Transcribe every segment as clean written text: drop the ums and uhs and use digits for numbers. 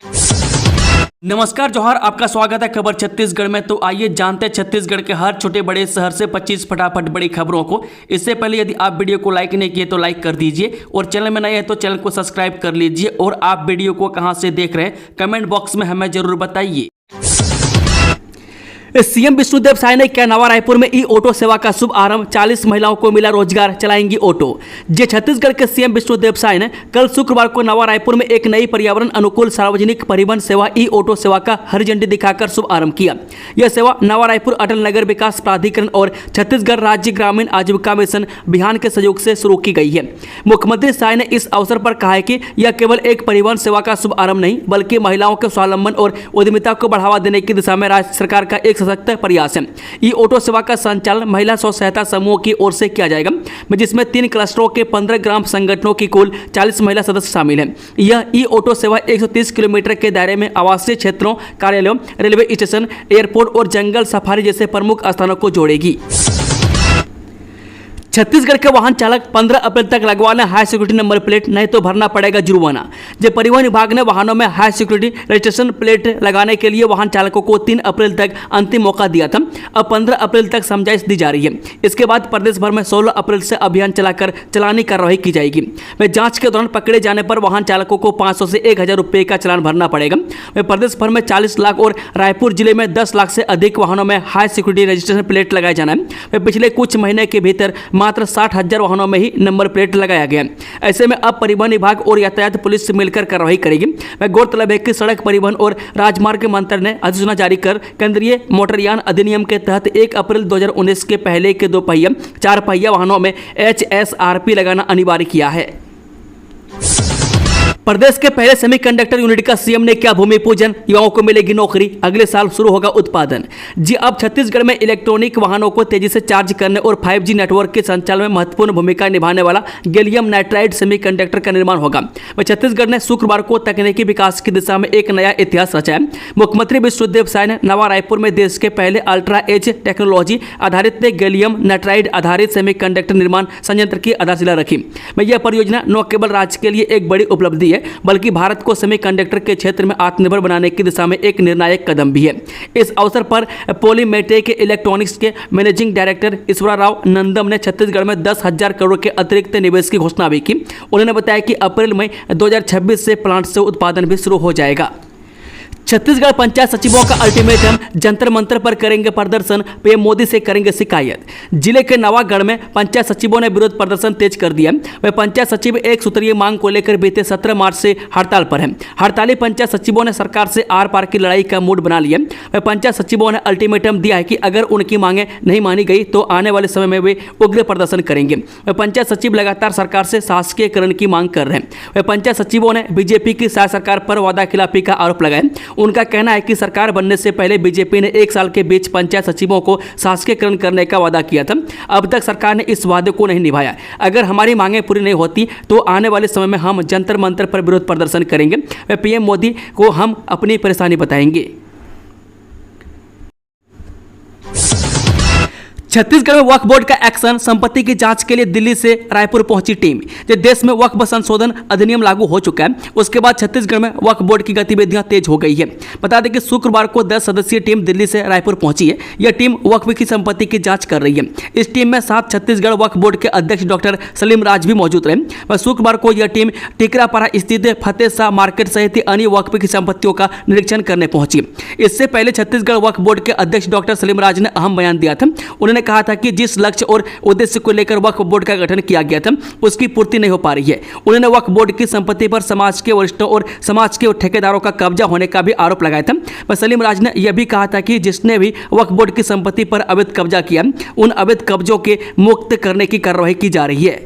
नमस्कार जोहार, आपका स्वागत है खबर छत्तीसगढ़ में। तो आइए जानते हैं छत्तीसगढ़ के हर छोटे बड़े शहर से 25 फटाफट बड़ी खबरों को। इससे पहले यदि आप वीडियो को लाइक नहीं किए तो लाइक कर दीजिए और चैनल में नए हैं तो चैनल को सब्सक्राइब कर लीजिए। और आप वीडियो को कहां से देख रहे हैं कमेंट बॉक्स में हमें जरूर बताइए। सीएम विष्णुदेव साय ने किया नवा रायपुर में ई ऑटो सेवा का शुभ आरंभ। 40 महिलाओं को मिला रोजगार, चलाएंगी ऑटो। जे छत्तीसगढ़ के सीएम विष्णुदेव साय ने कल शुक्रवार को नवा रायपुर में एक नई पर्यावरण अनुकूल सार्वजनिक परिवहन सेवा ई ऑटो सेवा का हरी झंडी दिखाकर शुभ आरंभ किया। यह सेवा नवा रायपुर अटल नगर विकास प्राधिकरण और छत्तीसगढ़ राज्य ग्रामीण आजीविका मिशन बिहान के सहयोग से शुरू की गई है। मुख्यमंत्री साय ने इस अवसर पर कहा है कि यह केवल एक परिवहन सेवा का शुभ आरंभ नहीं बल्कि महिलाओं के स्वावलंबन और उद्यमिता को बढ़ावा देने की दिशा में राज्य सरकार का एक सशक्त प्रयास है। ई ऑटो सेवा का संचालन महिला स्व सहायता समूह की ओर से किया जाएगा, जिसमें 3 क्लस्टरों के 15 ग्राम संगठनों की कुल 40 महिला सदस्य शामिल हैं। यह ई ऑटो सेवा 130 किलोमीटर के दायरे में आवासीय क्षेत्रों, कार्यालयों, रेलवे स्टेशन, एयरपोर्ट और जंगल सफारी जैसे प्रमुख स्थानों को जोड़ेगी। छत्तीसगढ़ के वाहन चालक 15 अप्रैल तक लगवाना हाई सिक्योरिटी नंबर प्लेट, नहीं तो भरना पड़ेगा जुर्माना। जब परिवहन विभाग ने वाहनों में हाई सिक्योरिटी रजिस्ट्रेशन प्लेट लगाने के लिए वाहन चालकों को 3 अप्रैल तक अंतिम मौका दिया था। अब 15 अप्रैल तक समझाइश दी जा रही है। इसके बाद प्रदेश भर में 16 अप्रैल से अभियान चलाकर चालानी कार्रवाई की जाएगी। वह जांच के दौरान पकड़े जाने पर वाहन चालकों को 500 से 1000 रुपये का चालान भरना पड़ेगा। वह प्रदेश भर में 40 लाख और रायपुर जिले में 10 लाख से अधिक वाहनों में हाई सिक्योरिटी रजिस्ट्रेशन प्लेट लगाए जाना है। वह पिछले कुछ महीने के भीतर मात्र 60,000 वाहनों में ही नंबर प्लेट लगाया गया। ऐसे में अब परिवहन विभाग और यातायात पुलिस से मिलकर कार्रवाई करेगी। वह गौरतलब है कि सड़क परिवहन और राजमार्ग मंत्रालय ने अधिसूचना जारी कर केंद्रीय मोटरयान अधिनियम के तहत 1 अप्रैल 2019 के पहले के 2 पहिया 4 पहिया वाहनों में HSRP लगाना अनिवार्य किया है। प्रदेश के पहले सेमीकंडक्टर यूनिट का सीएम ने किया भूमि पूजन, युवाओं को मिलेगी नौकरी, अगले साल शुरू होगा उत्पादन। जी अब छत्तीसगढ़ में इलेक्ट्रॉनिक वाहनों को तेजी से चार्ज करने और 5G नेटवर्क के संचालन में महत्वपूर्ण भूमिका निभाने वाला गैलियम नाइट्राइड सेमीकंडक्टर का निर्माण होगा। वह छत्तीसगढ़ ने शुक्रवार को तकनीकी विकास की दिशा में एक नया इतिहास रचा है। मुख्यमंत्री विष्णुदेव साय ने नवा रायपुर में देश के पहले अल्ट्रा एज टेक्नोलॉजी आधारित गैलियम नाइट्राइड आधारित सेमीकंडक्टर निर्माण संयंत्र की आधारशिला रखी। यह परियोजना न केवल राज्य के लिए एक बड़ी उपलब्धि है बल्कि भारत को सेमीकंडक्टर के क्षेत्र में आत्मनिर्भर बनाने की दिशा में एक निर्णायक कदम भी है। इस अवसर पर पॉलीमेटेक इलेक्ट्रॉनिक्स के मैनेजिंग डायरेक्टर ईश्वरा राव नंदम ने छत्तीसगढ़ में 10,000 करोड़ के अतिरिक्त निवेश की घोषणा भी की। उन्होंने बताया कि अप्रैल मई 2026 से प्लांट से उत्पादन भी शुरू हो जाएगा। छत्तीसगढ़ पंचायत सचिवों का अल्टीमेटम, जंतर मंतर पर करेंगे प्रदर्शन, पीएम मोदी से करेंगे शिकायत। जिले के नवागढ़ में पंचायत सचिवों ने विरोध प्रदर्शन तेज कर दिया। वह पंचायत सचिव एक सूत्रीय मांग को लेकर बीते 17 मार्च से हड़ताल पर हैं। हड़ताली पंचायत सचिवों ने सरकार से आर पार की लड़ाई का मूड बना लिया। वह पंचायत सचिवों ने अल्टीमेटम दिया है कि अगर उनकी मांगें नहीं मानी गई तो आने वाले समय में वे उग्र प्रदर्शन करेंगे। वह पंचायत सचिव लगातार सरकार से शासकीयकरण की मांग कर रहे हैं। वह पंचायत सचिवों ने बीजेपी की सरकार पर वादा खिलाफी का आरोप लगाया। उनका कहना है कि सरकार बनने से पहले बीजेपी ने 1 साल के बीच पंचायत सचिवों को शासकीयकरण करने का वादा किया था। अब तक सरकार ने इस वादे को नहीं निभाया। अगर हमारी मांगें पूरी नहीं होती तो आने वाले समय में हम जंतर मंतर पर विरोध प्रदर्शन करेंगे। पीएम मोदी को हम अपनी परेशानी बताएंगे। छत्तीसगढ़ में वक्फ बोर्ड का एक्शन, संपत्ति की जांच के लिए दिल्ली से रायपुर पहुंची टीम। जब देश में वक्फ संशोधन अधिनियम लागू हो चुका है उसके बाद छत्तीसगढ़ में वक्फ बोर्ड की गतिविधियां तेज हो गई है। बता दें कि शुक्रवार को 10 सदस्यीय टीम दिल्ली से रायपुर पहुंची है। यह टीम वक्फ की संपत्ति की जांच कर रही है। इस टीम में साथ छत्तीसगढ़ वक्फ बोर्ड के अध्यक्ष डॉक्टर सलीम राज भी मौजूद रहे। वह शुक्रवार को यह टीम टिकरापारा स्थित फतेह शाह मार्केट सहित अन्य वक्फ की संपत्तियों का निरीक्षण करने पहुंची। इससे पहले छत्तीसगढ़ वक्फ बोर्ड के अध्यक्ष डॉक्टर सलीम राज ने अहम बयान दिया था। उन्होंने कहा था कि जिस लक्ष्य और उद्देश्य को लेकर वक्फ बोर्ड का गठन किया गया था उसकी पूर्ति नहीं हो पा रही है। उन्होंने वक्फ बोर्ड की संपत्ति पर समाज के वरिष्ठों और समाज के ठेकेदारों का कब्जा होने का भी आरोप लगाया था। वह सलीम राज ने यह भी कहा था कि जिसने भी वक्फ बोर्ड की संपत्ति पर अवैध कब्जा किया उन अवैध कब्जों के मुक्त करने की कार्रवाई की जा रही है।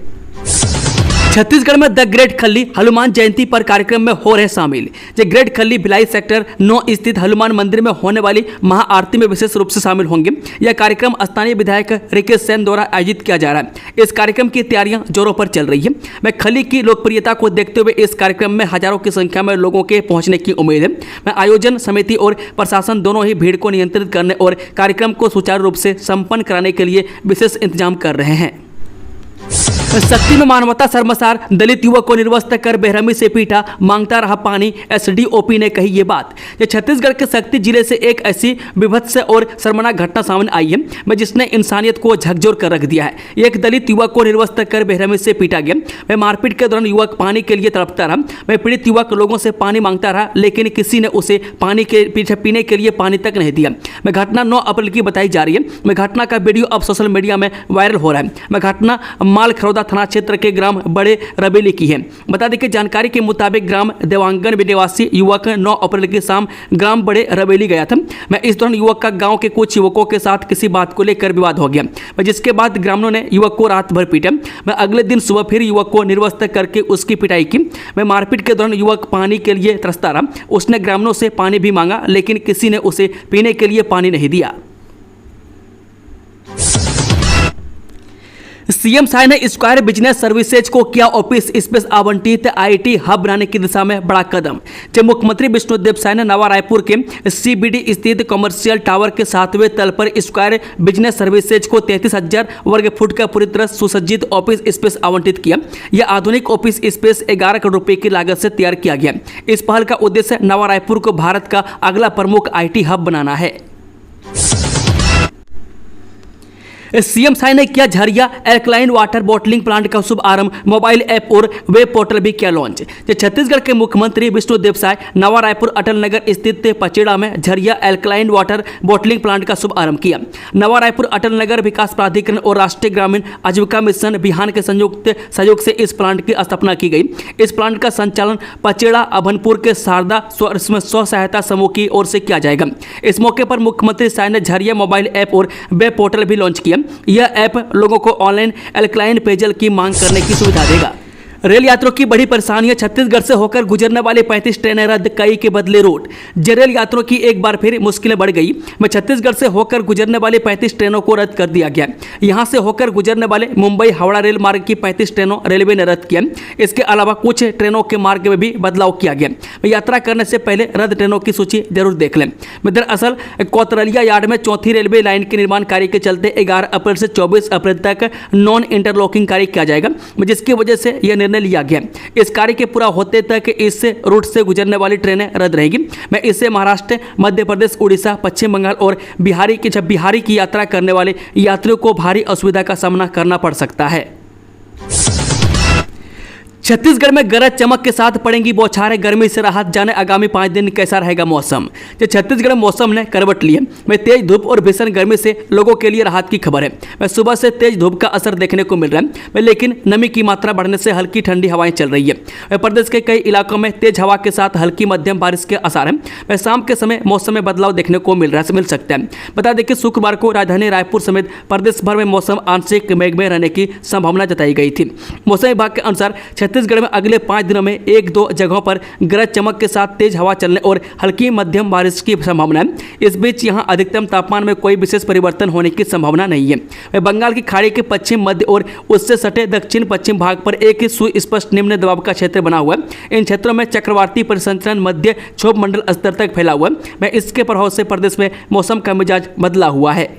छत्तीसगढ़ में द ग्रेट खल्ली हनुमान जयंती पर कार्यक्रम में हो रहे शामिल। ग्रेट खल्ली भिलाई सेक्टर 9 स्थित हनुमान मंदिर में होने वाली महाआरती में विशेष रूप से शामिल होंगे। यह कार्यक्रम स्थानीय विधायक रिकेश सेन द्वारा आयोजित किया जा रहा है। इस कार्यक्रम की तैयारियां जोरों पर चल रही है। मैं खल्ली की लोकप्रियता को देखते हुए इस कार्यक्रम में हजारों की संख्या में लोगों के पहुंचने की उम्मीद है। मैं आयोजन समिति और प्रशासन दोनों ही भीड़ को नियंत्रित करने और कार्यक्रम को सुचारू रूप से संपन्न कराने के लिए विशेष इंतजाम कर रहे हैं। शक्ति में मानवता शर्मसार, दलित युवक को निर्वस्त्र कर बेरहमी से पीटा, मांगता रहा पानी, एसडीओपी ने कही ये बात। ये छत्तीसगढ़ के शक्ति जिले से एक ऐसी विभत्स और शर्मनाक घटना सामने आई है जिसने इंसानियत को झकझोर कर रख दिया है। एक दलित युवक को निर्वस्त्र कर बेरहमी से पीटा गया। वह मारपीट के दौरान युवक पानी के लिए तड़पता रहा। वह पीड़ित युवक लोगों से पानी मांगता रहा, लेकिन किसी ने उसे पानी के पीछे पीने के लिए पानी तक नहीं दिया। वह घटना 9 अप्रैल की बताई जा रही है। वह घटना का वीडियो अब सोशल मीडिया में वायरल हो रहा है। वह घटना मालखरौदा थाना क्षेत्र के ग्राम बड़े रबेली की है। बता दें कि जानकारी के मुताबिक ग्राम देवांगन निवासी युवक 9 अप्रैल की शाम ग्राम बड़े रबेली गया था। मैं इस दौरान युवक का गांव के कुछ युवकों के साथ किसी बात को लेकर विवाद हो गया, जिसके बाद ग्रामीणों ने युवक को रात भर पीटा। मैं अगले दिन सुबह फिर युवक को निर्वस्त्र करके उसकी पिटाई की। मैं मारपीट के दौरान युवक पानी के लिए तरसता रहा। उसने ग्रामीणों से पानी भी मांगा, लेकिन किसी ने उसे पीने के लिए पानी नहीं दिया। सीएम साय ने स्क्वायर बिजनेस सर्विसेज को किया ऑफिस स्पेस आवंटित, आईटी हब बनाने की दिशा में बड़ा कदम। जब मुख्यमंत्री विष्णुदेव साय ने नवा रायपुर के सीबीडी स्थित कमर्शियल टावर के 7वें तल पर स्क्वायर बिजनेस सर्विसेज को 33,000 वर्ग फुट का पूरी तरह सुसज्जित ऑफिस स्पेस आवंटित किया। यह आधुनिक ऑफिस स्पेस 11 करोड़ रुपए की लागत से तैयार किया गया। इस पहल का उद्देश्य नवा रायपुर को भारत का अगला प्रमुख आईटी हब बनाना है। सीएम साय ने किया Jharia alkaline water bottling plant का शुभारंभ, मोबाइल ऐप और वेब पोर्टल भी किया लॉन्च। छत्तीसगढ़ के मुख्यमंत्री विष्णुदेव साय नवा रायपुर अटल नगर स्थित पचेड़ा में Jharia alkaline water bottling plant का शुभारंभ किया। नवा रायपुर अटल नगर विकास प्राधिकरण और राष्ट्रीय ग्रामीण आजीविका मिशन बिहान के संयुक्त सहयोग से इस प्लांट की स्थापना की गई। इस प्लांट का संचालन पचेड़ा अभनपुर के शारदा स्व सहायता समूह की ओर से किया जाएगा। इस मौके पर मुख्यमंत्री साय ने झरिया मोबाइल ऐप और वेब पोर्टल भी लॉन्च किया। यह ऐप लोगों को ऑनलाइन एल्कलाइन पेयजल की मांग करने की सुविधा देगा। रेल यात्रियों की बड़ी परेशानी है। छत्तीसगढ़ से होकर गुजरने वाली 35 ट्रेनें रद्द, कई के बदले रूट। रेल यात्रियों की एक बार फिर मुश्किलें बढ़ गई। छत्तीसगढ़ से होकर गुजरने वाली 35 ट्रेनों को रद्द कर दिया गया। यहां से होकर गुजरने वाले मुंबई हावड़ा रेल मार्ग की 35 ट्रेनों रेलवे ने रद्द किया। इसके अलावा कुछ ट्रेनों के मार्ग में भी बदलाव किया गया। यात्रा करने से पहले रद्द ट्रेनों की सूची जरूर देख लें। दरअसल कोतरलिया यार्ड में 4थी रेलवे लाइन के निर्माण कार्य के चलते 11 अप्रैल से 24 अप्रैल तक नॉन इंटरलॉकिंग कार्य किया जाएगा, जिसकी वजह से यह निर्णय लिया गया। इस कार्य के पूरा होते तक इस रूट से गुजरने वाली ट्रेनें रद्द रहेगी। मैं इससे महाराष्ट्र, मध्य प्रदेश, उड़ीसा, पश्चिम बंगाल और बिहारी की यात्रा करने वाले यात्रियों को भारी असुविधा का सामना करना पड़ सकता है। छत्तीसगढ़ में गरज चमक के साथ पड़ेंगी बौछारें, गर्मी से राहत जाने आगामी 5 दिन कैसा रहेगा मौसम। जो छत्तीसगढ़ मौसम ने करवट ली है। मैं तेज धूप और भीषण गर्मी से लोगों के लिए राहत की खबर है। मैं सुबह से तेज धूप का असर देखने को मिल रहा है, लेकिन नमी की मात्रा बढ़ने से हल्की ठंडी हवाएं चल रही है। प्रदेश के कई इलाकों में तेज हवा के साथ हल्की मध्यम बारिश के आसार हैं। मैं शाम के समय मौसम में बदलाव देखने को मिल सकता है। बता दें कि शुक्रवार को राजधानी रायपुर समेत प्रदेश भर में मौसम आंशिक मेघमय रहने की संभावना जताई गई थी। मौसम विभाग के अनुसार छत्तीसगढ़ में अगले 5 दिनों में 1-2 जगहों पर गरज चमक के साथ तेज हवा चलने और हल्की मध्यम बारिश की संभावना है। इस बीच यहां अधिकतम तापमान में कोई विशेष परिवर्तन होने की संभावना नहीं है। बंगाल की खाड़ी के पश्चिम, मध्य और उससे सटे दक्षिण पश्चिम भाग पर एक सुस्पष्ट निम्न दबाव का क्षेत्र बना हुआ है। इन क्षेत्रों में चक्रवाती परिसंचरण मध्य क्षोभ मंडल स्तर तक फैला हुआ है। इसके प्रभाव से प्रदेश में मौसम का मिजाज बदला हुआ है।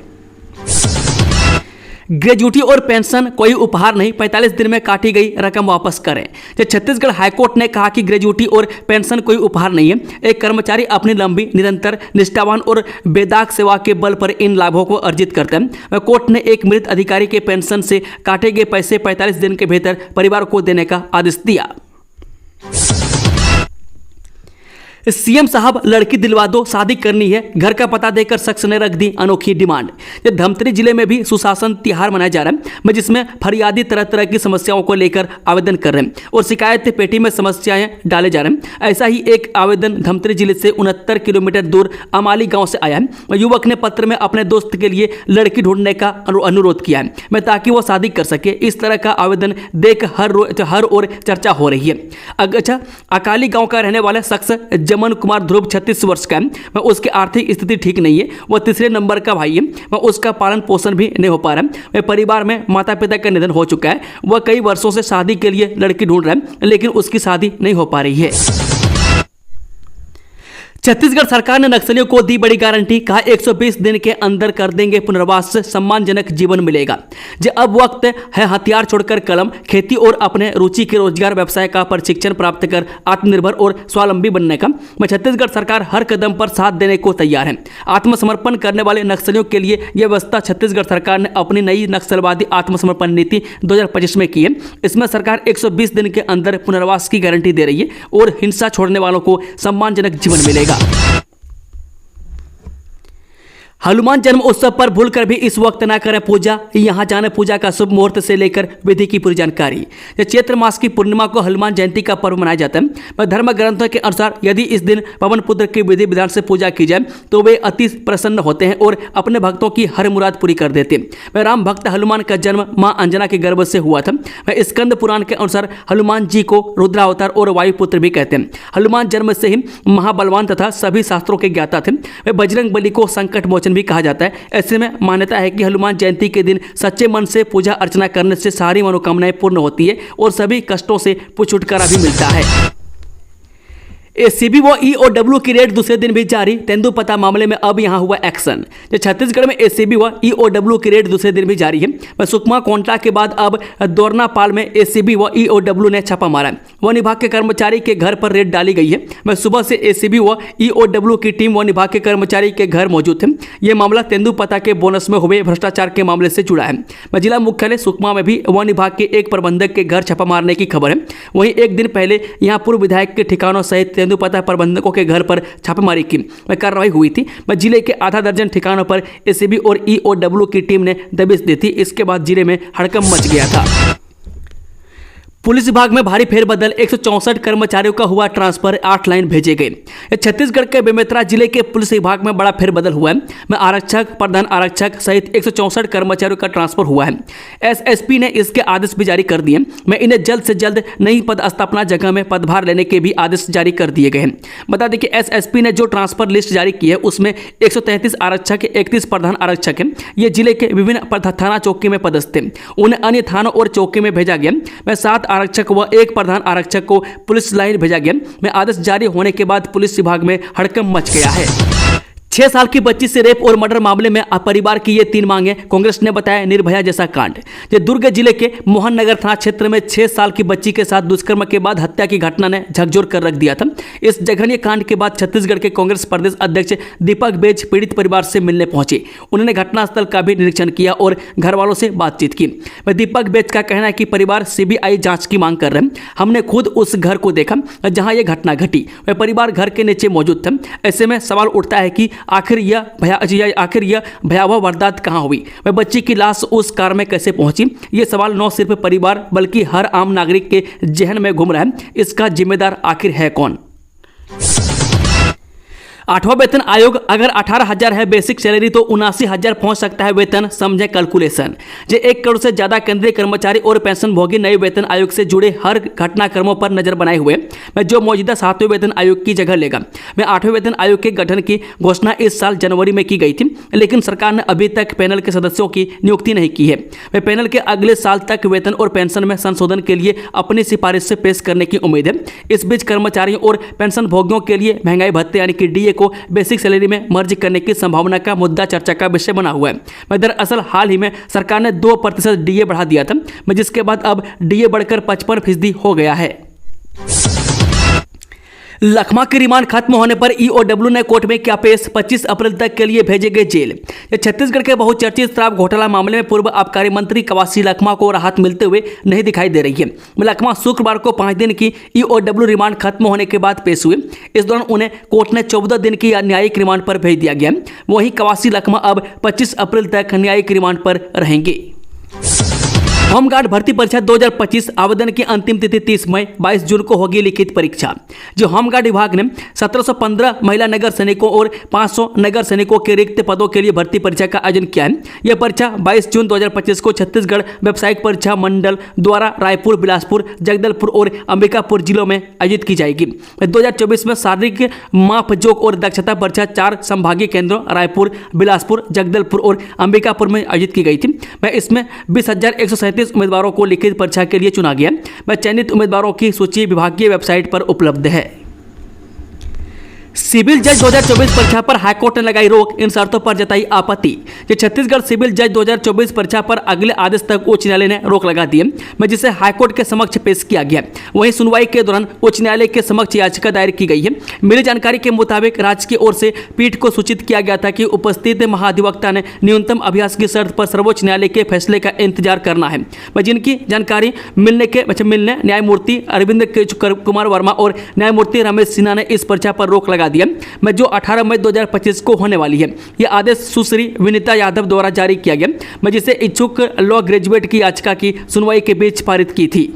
ग्रेजुटी और पेंशन कोई उपहार नहीं, 45 दिन में काटी गई रकम वापस करें। छत्तीसगढ़ हाईकोर्ट ने कहा कि ग्रेजुटी और पेंशन कोई उपहार नहीं है। एक कर्मचारी अपनी लंबी, निरंतर, निष्ठावान और बेदाग सेवा के बल पर इन लाभों को अर्जित करते हैं। कोर्ट ने एक मृत अधिकारी के पेंशन से काटे गए पैसे 45 दिन के भीतर परिवार को देने का आदेश दिया। सीएम साहब लड़की दिलवा दो, शादी करनी है, घर का पता देकर शख्स ने रख दी अनोखी डिमांड। धमतरी जिले में भी सुशासन तिहार मनाया जा रहा है, जिसमें फरियादी तरह तरह की समस्याओं को लेकर आवेदन कर रहे हैं और शिकायत पेटी में समस्याएं डाले जा रहे हैं। ऐसा ही एक आवेदन धमतरी जिले से 69 किलोमीटर दूर अमाली गांव से आया है। युवक ने पत्र में अपने दोस्त के लिए लड़की ढूंढने का अनुरोध किया है, ताकि वो शादी कर सके। इस तरह का आवेदन देख हर ओर चर्चा हो रही है। अच्छा, अकाली गाँव का रहने वाला शख्स मन कुमार ध्रुव 36 वर्ष का है। उसकी आर्थिक स्थिति ठीक नहीं है। वह तीसरे नंबर का भाई है। उसका पालन पोषण भी नहीं हो पा रहा है। परिवार में माता पिता का निधन हो चुका है। वह कई वर्षों से शादी के लिए लड़की ढूंढ रहा है, लेकिन उसकी शादी नहीं हो पा रही है। छत्तीसगढ़ सरकार ने नक्सलियों को दी बड़ी गारंटी, कहा 120 दिन के अंदर कर देंगे पुनर्वास, सम्मानजनक जीवन मिलेगा। जो अब वक्त है हथियार छोड़कर कलम, खेती और अपने रुचि के रोजगार व्यवसाय का प्रशिक्षण प्राप्त कर आत्मनिर्भर और स्वावलंबी बनने का। मैं छत्तीसगढ़ सरकार हर कदम पर साथ देने को तैयार है। आत्मसमर्पण करने वाले नक्सलियों के लिए यह व्यवस्था छत्तीसगढ़ सरकार ने अपनी नई नक्सलवादी आत्मसमर्पण नीति 2025 में की है। इसमें सरकार 120 दिन के अंदर पुनर्वास की गारंटी दे रही है और हिंसा छोड़ने वालों को सम्मानजनक जीवन मिलेगा। हनुमान जन्म उत्सव पर भूलकर भी इस वक्त ना करें पूजा, यहां जाने पूजा का शुभ मुहूर्त से लेकर विधि की पूरी जानकारी। चैत्र मास की पूर्णिमा को हनुमान जयंती का पर्व मनाया जाता है। धर्म ग्रंथों के अनुसार यदि इस दिन पवन पुत्र की विधि विधान से पूजा की जाए तो वे अति प्रसन्न होते हैं और अपने भक्तों की हर मुराद पूरी कर देते हैं। राम भक्त हनुमान का जन्म मां अंजना के गर्भ से हुआ था। स्कंद पुराण के अनुसार हनुमान जी को रुद्रावतार और वायुपुत्र भी कहते हैं। हनुमान जन्म से ही महाबलवान तथा सभी शास्त्रों के ज्ञाता थे। वे बजरंग बली को संकट मोचन भी कहा जाता है। ऐसे में मान्यता है कि हनुमान जयंती के दिन सच्चे मन से पूजा अर्चना करने से सारी मनोकामनाएं पूर्ण होती है और सभी कष्टों से छुटकारा भी मिलता है। एसीबी व ईओडब्ल्यू की रेड दूसरे दिन भी जारी, तेंदुपत्ता मामले में अब यहां हुआ एक्शन। छत्तीसगढ़ में एसीबी व ईओडब्ल्यू की रेड दूसरे दिन भी जारी है। सुकमा कोंटा के बाद अब दोरनापाल में एसीबी व ईओडब्ल्यू ने छापा मारा। वन विभाग के कर्मचारी के घर पर रेड डाली गई है। सुबह से एसीबी व ईओडब्ल्यू की टीम वन विभाग के कर्मचारी के घर मौजूद थे। यह मामला तेंदुपत्ता के बोनस में हुए भ्रष्टाचार के मामले से जुड़ा है। जिला मुख्यालय सुकमा में भी वन विभाग के एक प्रबंधक के घर छापा मारने की खबर है। वहीं एक दिन पहले यहां पूर्व विधायक के ठिकानों सहित तेंदुपत्ता प्रबंधकों के घर पर छापेमारी की कार्रवाई हुई थी। जिले के आधा दर्जन ठिकानों पर एसीबी और ईओडब्ल्यू की टीम ने दबिश दी थी। इसके बाद जिले में हड़कंप मच गया था। पुलिस विभाग में भारी फेरबदल, 164 कर्मचारियों का हुआ ट्रांसफर, 8 लाइन भेजे गए। छत्तीसगढ़ के बेमेतरा जिले के पुलिस विभाग में बड़ा फेरबदल हुआ है। आरक्षक, प्रधान आरक्षक सहित 164 कर्मचारियों का ट्रांसफर हुआ है। एसएसपी ने इसके आदेश भी जारी कर दिए। इन्हें जल्द से जल्द नई पदस्थापना जगह में पदभार लेने के भी आदेश जारी कर दिए गए हैं। बता दें कि एसएसपी ने जो ट्रांसफर लिस्ट जारी की है उसमें 133 आरक्षक, 31 प्रधान आरक्षक हैं। ये जिले के विभिन्न थाना चौकी में पदस्थ थे। उन्हें अन्य थानों और चौकी में भेजा गया। 7 आरक्षक व 1 प्रधान आरक्षक को पुलिस लाइन भेजा गया। आदेश जारी होने के बाद पुलिस विभाग में हड़कंप मच गया है। 6 साल की बच्ची से रेप और मर्डर मामले में परिवार की ये 3 मांगे। कांग्रेस ने बताया निर्भया जैसा कांड। दुर्ग जिले के मोहन नगर थाना क्षेत्र में 6 साल की बच्ची के साथ दुष्कर्म के बाद हत्या की घटना ने झकझोर कर रख दिया था। इस जघन्य कांड के बाद छत्तीसगढ़ के कांग्रेस प्रदेश अध्यक्ष दीपक बेज पीड़ित परिवार से मिलने पहुंचे। उन्होंने घटनास्थल का भी निरीक्षण किया और घर वालों से बातचीत की। दीपक बेज का कहना है कि परिवार सीबीआई जांच की मांग कर रहे हैं। हमने खुद उस घर को देखा जहां यह घटना घटी। वह परिवार घर के नीचे मौजूद था। ऐसे में सवाल उठता है कि आखिर यह भयावह वारदात कहां हुई? वह बच्ची की लाश उस कार में कैसे पहुंची? यह सवाल न सिर्फ परिवार बल्कि हर आम नागरिक के जहन में घूम रहा है। इसका जिम्मेदार आखिर है कौन? 8वां वेतन आयोग, अगर 18,000 है बेसिक सैलरी तो 79,000 पहुंच सकता है वेतन, समझे कैलकुलेशन। 1 करोड़ से ज्यादा केंद्रीय कर्मचारी और पेंशन भोगी नए वेतन आयोग से जुड़े हर घटनाक्रमों पर नजर बनाए हुए जो मौजूदा 7वें वेतन आयोग की जगह लेगा। 8वें वेतन आयोग के गठन की घोषणा इस साल जनवरी में की गई थी, लेकिन सरकार ने अभी तक पैनल के सदस्यों की नियुक्ति नहीं की है। वे पैनल के अगले साल तक वेतन और पेंशन में संशोधन के लिए अपनी सिफारिश से पेश करने की उम्मीद है। इस बीच कर्मचारियों और पेंशन भोगियों के लिए महंगाई भत्ते यानी कि डीए को बेसिक सैलरी में मर्ज करने की संभावना का मुद्दा चर्चा का विषय बना हुआ है। दरअसल हाल ही में सरकार ने 2% डीए बढ़ा दिया था, जिसके बाद अब डीए बढ़कर 55% हो गया है। लखमा की रिमांड खत्म होने पर ईओडब्ल्यू ने कोर्ट में किया पेश, 25 अप्रैल तक के लिए भेजे गए जेल। छत्तीसगढ़ के बहुचर्चित शराब घोटाला मामले में पूर्व आबकारी मंत्री कवासी लखमा को राहत मिलते हुए नहीं दिखाई दे रही है। लखमा शुक्रवार को 5 दिन की ईओडब्ल्यू रिमांड खत्म होने के बाद पेश हुए। इस दौरान उन्हें कोर्ट ने 14 दिन की न्यायिक रिमांड पर भेज दिया गया। वहीं कवासी लखमा अब 25 अप्रैल तक न्यायिक रिमांड पर रहेंगे। होमगार्ड भर्ती परीक्षा 2025 आवेदन की अंतिम तिथि 30 मई, 22 जून को होगी लिखित परीक्षा। जो होमगार्ड विभाग ने 1715 महिला नगर सैनिकों और 500 नगर सैनिकों के रिक्त पदों के लिए भर्ती परीक्षा का आयोजन किया है। यह परीक्षा 22 जून 2025 को छत्तीसगढ़ व्यावसायिक परीक्षा मंडल द्वारा रायपुर, बिलासपुर, जगदलपुर और अंबिकापुर जिलों में आयोजित की जाएगी। 2024 में शारीरिक मापजोक और दक्षता परीक्षा 4 संभागीय केंद्रों रायपुर, बिलासपुर, जगदलपुर और अंबिकापुर में आयोजित की गई थी। इसमें 20,137 उम्मीदवारों को लिखित परीक्षा के लिए चुना गया। चयनित उम्मीदवारों की सूची विभागीय वेबसाइट पर उपलब्ध है। सिविल जज 2024 परीक्षा पर हाईकोर्ट ने लगाई रोक, इन शर्तों पर जताई आपत्ति। जो छत्तीसगढ़ सिविल जज 2024 परीक्षा पर अगले आदेश तक उच्च न्यायालय ने रोक लगा दी है, जिसे हाईकोर्ट के समक्ष पेश किया गया। वहीं सुनवाई के दौरान उच्च न्यायालय के समक्ष याचिका दायर की गई है। मिली जानकारी के मुताबिक राज्य की ओर से पीठ को सूचित किया गया था कि उपस्थित महाधिवक्ता ने न्यूनतम अभ्यास की शर्त पर सर्वोच्च न्यायालय के फैसले का इंतजार करना है। जिनकी जानकारी मिलने न्यायमूर्ति अरविंद कुमार वर्मा और न्यायमूर्ति रमेश सिन्हा ने इस परीक्षा पर रोक लगा दिया, जो 18 मई 2025 को होने वाली है। यह आदेश सुश्री विनीता यादव द्वारा जारी किया गया, जिसे इच्छुक लॉ ग्रेजुएट की याचिका की सुनवाई के बीच पारित की थी।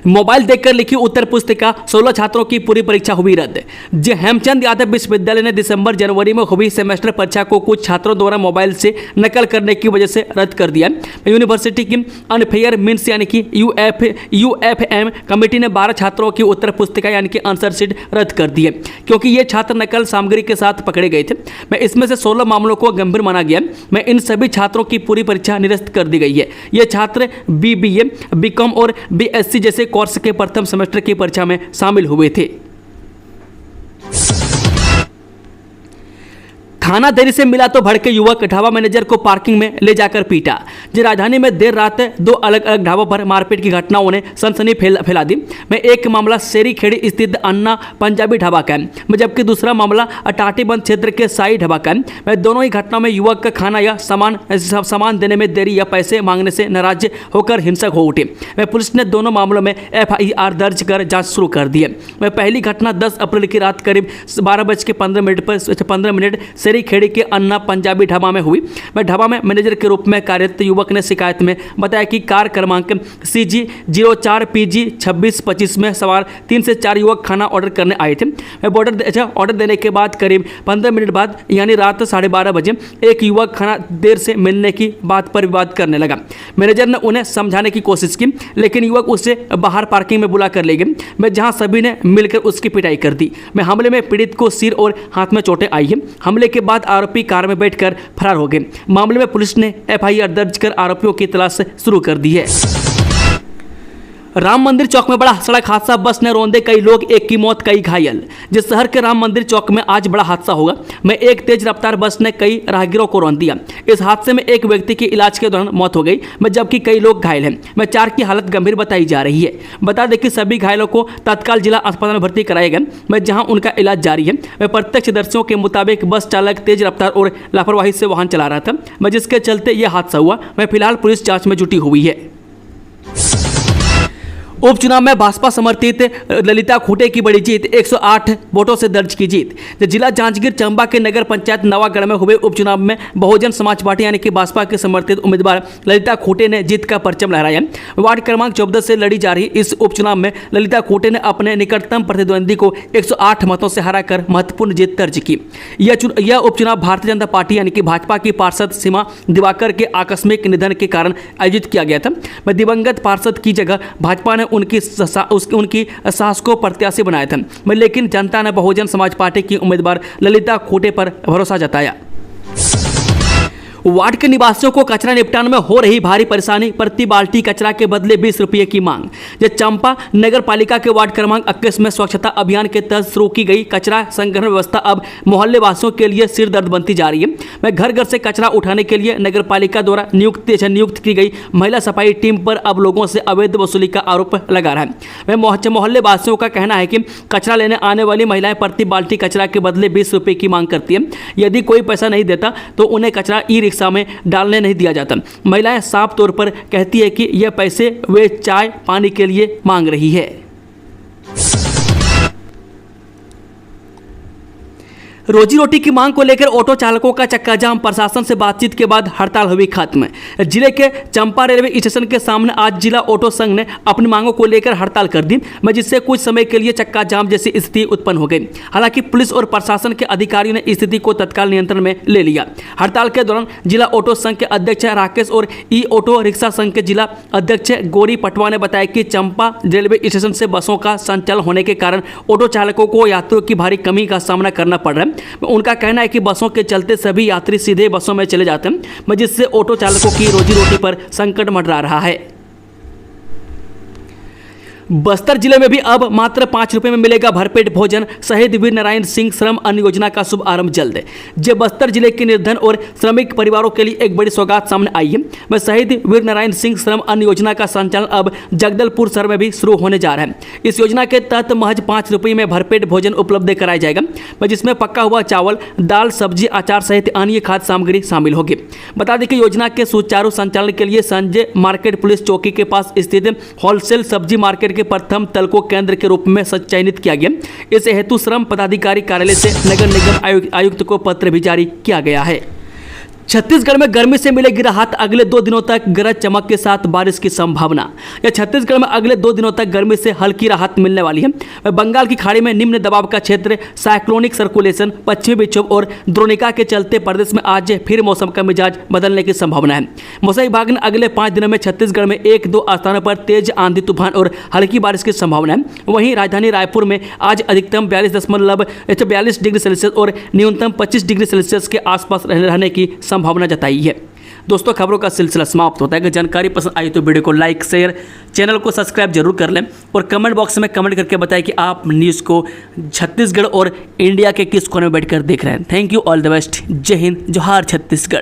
मोबाइल देखकर लिखी उत्तर पुस्तिका, 16 छात्रों की पूरी परीक्षा हुई रद्द। जे हेमचंद यादव विश्वविद्यालय ने दिसंबर जनवरी में हुई सेमेस्टर परीक्षा को कुछ छात्रों द्वारा मोबाइल से नकल करने की वजह से रद्द कर दिया। यूनिवर्सिटी की अनफेयर मीन्स यानी कि यूएफएम कमेटी ने 12 छात्रों की उत्तर पुस्तिका यानी कि आंसर शीट रद्द कर दी है, क्योंकि ये छात्र नकल सामग्री के साथ पकड़े गए थे। इसमें से 16 मामलों को गंभीर माना गया। इन सभी छात्रों की पूरी परीक्षा निरस्त कर दी गई है। ये छात्र बीबीए, बीकॉम और बीएससी जैसे कोर्स के प्रथम सेमेस्टर की परीक्षा में शामिल हुए थे। खाना देरी से मिला तो भड़के युवक, ढाबा मैनेजर को पार्किंग में ले जाकर पीटा। जो राजधानी में देर रात 2 अलग अलग ढाबों पर मारपीट की घटनाओं ने सनसनी फैला दी। एक मामला शेरी खेड़ी स्थित अन्ना पंजाबी ढाबा का है, जबकि दूसरा मामला टाटीबंद क्षेत्र के साई ढाबा का है। दोनों ही घटनाओं में युवक का खाना या सामान देने में देरी या पैसे मांगने से नाराज होकर हिंसक हो उठे। पुलिस ने दोनों मामलों में एफआईआर दर्ज कर जांच शुरू कर दी है। पहली घटना 10 अप्रैल की रात करीब 12:15 शेरी खेड़ी के अन्ना पंजाबी ढाबा में हुई। ढाबा में मैनेजर के रूप में कार्यरत युवक ने शिकायत में बताया कि कार क्रमांक CG 04PG 2625 में सवार 3 से 4 युवक खाना ऑर्डर करने आए थे। ऑर्डर देने के बाद करीब 15 मिनट बाद यानी रात 12:30 बजे एक युवक खाना देर से मिलने की बात पर विवाद करने लगा। मैनेजर ने उन्हें समझाने की कोशिश की, लेकिन युवक उसे बाहर पार्किंग में बुला कर ले गए, जहां सभी ने मिलकर उसकी पिटाई कर दी। हमले में पीड़ित को सिर और हाथ में चोटें आई है। हमले के बाद आरोपी कार में बैठकर फरार हो गए। मामले में पुलिस ने एफआईआर दर्ज कर आरोपियों की तलाश शुरू कर दी है। राम मंदिर चौक में बड़ा सड़क हादसा, बस ने रौंदे कई लोग, एक की मौत कई घायल। जिस शहर के राम मंदिर चौक में आज बड़ा हादसा होगा, एक तेज रफ्तार बस ने कई राहगीरों को रौंद दिया। इस हादसे में एक व्यक्ति की इलाज के दौरान मौत हो गई, जबकि कई लोग घायल हैं। 4 की हालत गंभीर बताई जा रही है। बता दें कि सभी घायलों को तत्काल जिला अस्पताल में भर्ती कराया गया, जहां उनका इलाज जारी है। प्रत्यक्षदर्शियों के मुताबिक बस चालक तेज रफ्तार और लापरवाही से वाहन चला रहा था, जिसके चलते यह हादसा हुआ। फिलहाल पुलिस जांच में जुटी हुई है। उपचुनाव में भाजपा समर्थित ललिता खूंटे की बड़ी जीत, 108 वोटों से दर्ज की जीत। जिला जांजगीर चंबा के नगर पंचायत नवागढ़ में हुए उपचुनाव में बहुजन समाज पार्टी यानी कि भाजपा के समर्थित उम्मीदवार ललिता खूंटे ने जीत का परचम लहराया। वार्ड क्रमांक 14 से लड़ी जा रही इस उपचुनाव में ललिता खूंटे ने अपने निकटतम प्रतिद्वंदी को 108 मतों से हराकर महत्वपूर्ण जीत दर्ज की। यह उपचुनाव भारतीय जनता पार्टी यानी कि भाजपा की पार्षद सीमा दिवाकर के आकस्मिक निधन के कारण आयोजित किया गया था। दिवंगत पार्षद की जगह भाजपा ने उनकी साहस को प्रत्याशी बनाया था, लेकिन जनता ने बहुजन समाज पार्टी की उम्मीदवार ललिता खूंटे पर भरोसा जताया। वार्ड के निवासियों को कचरा निपटान में हो रही भारी परेशानी, प्रति बाल्टी कचरा के बदले 20 रुपये की मांग। जब चंपा नगर पालिका के वार्ड क्रमांक 21 में स्वच्छता अभियान के तहत शुरू की गई कचरा संग्रहण व्यवस्था अब मोहल्ले वासियों के लिए सिर दर्द बनती जा रही है। घर घर से कचरा उठाने के लिए नगर पालिका द्वारा नियुक्त की गई महिला सफाई टीम पर अब लोगों से अवैध वसूली का आरोप लगा रहा है। मोहल्ले वासियों का कहना है कि कचरा लेने आने वाली महिलाएं प्रति बाल्टी कचरा के बदले 20 रुपये की मांग करती है। यदि कोई पैसा नहीं देता तो उन्हें कचरा ई में डालने नहीं दिया जाता। महिलाएं साफ तौर पर कहती है कि यह पैसे वे चाय पानी के लिए मांग रही है। रोजी रोटी की मांग को लेकर ऑटो चालकों का चक्का जाम, प्रशासन से बातचीत के बाद हड़ताल हुई खत्म। जिले के चंपा रेलवे स्टेशन के सामने आज जिला ऑटो संघ ने अपनी मांगों को लेकर हड़ताल कर दी, जिससे कुछ समय के लिए चक्का जाम जैसी स्थिति उत्पन्न हो गई। हालांकि पुलिस और प्रशासन के अधिकारियों ने स्थिति को तत्काल नियंत्रण में ले लिया। हड़ताल के दौरान जिला ऑटो संघ के अध्यक्ष राकेश और ई ऑटो रिक्शा संघ के जिला अध्यक्ष गौरी पटवा ने बताया कि चंपा रेलवे स्टेशन से बसों का संचालन होने के कारण ऑटो चालकों को यात्रियों की भारी कमी का सामना करना पड़ रहा है। उनका कहना है कि बसों के चलते सभी यात्री सीधे बसों में चले जाते हैं, जिससे ऑटो चालकों की रोजी रोटी पर संकट मंडरा रहा है। बस्तर जिले में भी अब मात्र 5 रुपए में मिलेगा भरपेट भोजन। शहीद वीर नारायण सिंह श्रम अन्न योजना का शुभ आरंभ जल्द। जे बस्तर जिले के निर्धन और श्रमिक परिवारों के लिए एक बड़ी सौगात सामने आई है। वह शहीद वीर नारायण सिंह श्रम अन्न योजना का संचालन अब जगदलपुर शहर में भी शुरू होने जा रहा है। इस योजना के तहत महज 5 रुपये में भरपेट भोजन उपलब्ध कराया जाएगा, जिसमें पका हुआ चावल, दाल, सब्जी, अचार सहित अन्य खाद्य सामग्री शामिल होगी। बता दें कि योजना के सुचारू संचालन के लिए संजय मार्केट पुलिस चौकी के पास स्थित होलसेल सब्जी मार्केट के प्रथम तल को केंद्र के रूप में चयनित किया गया। इस हेतु श्रम पदाधिकारी कार्यालय से नगर निगम आयुक्त को पत्र भी जारी किया गया है। छत्तीसगढ़ में गर्मी से मिलेगी राहत। अगले 2 दिनों तक गरज चमक के साथ बारिश की संभावना। यह छत्तीसगढ़ में अगले 2 दिनों तक गर्मी से हल्की राहत मिलने वाली है। बंगाल की खाड़ी में निम्न दबाव का क्षेत्र, साइक्लोनिक सर्कुलेशन, पश्चिमी विक्षोभ और द्रोणिका के चलते प्रदेश में आज फिर मौसम का मिजाज बदलने की संभावना है। मौसम विभाग ने अगले 5 दिनों में छत्तीसगढ़ में 1-2 स्थानों पर तेज आंधी तूफान और हल्की बारिश की संभावना है। वहीं राजधानी रायपुर में आज अधिकतम 42 डिग्री सेल्सियस और न्यूनतम 25 डिग्री सेल्सियस के आसपास रहने की संभावना जताई है। दोस्तों, खबरों का सिलसिला समाप्त होता है। अगर जानकारी पसंद आई तो वीडियो को लाइक, शेयर, चैनल को सब्सक्राइब जरूर कर लें और कमेंट बॉक्स में कमेंट करके बताएं कि आप न्यूज़ को छत्तीसगढ़ और इंडिया के किस कोने में बैठकर देख रहे हैं। Thank you, all the best. जय हिंद, जोहार छत्तीसगढ़।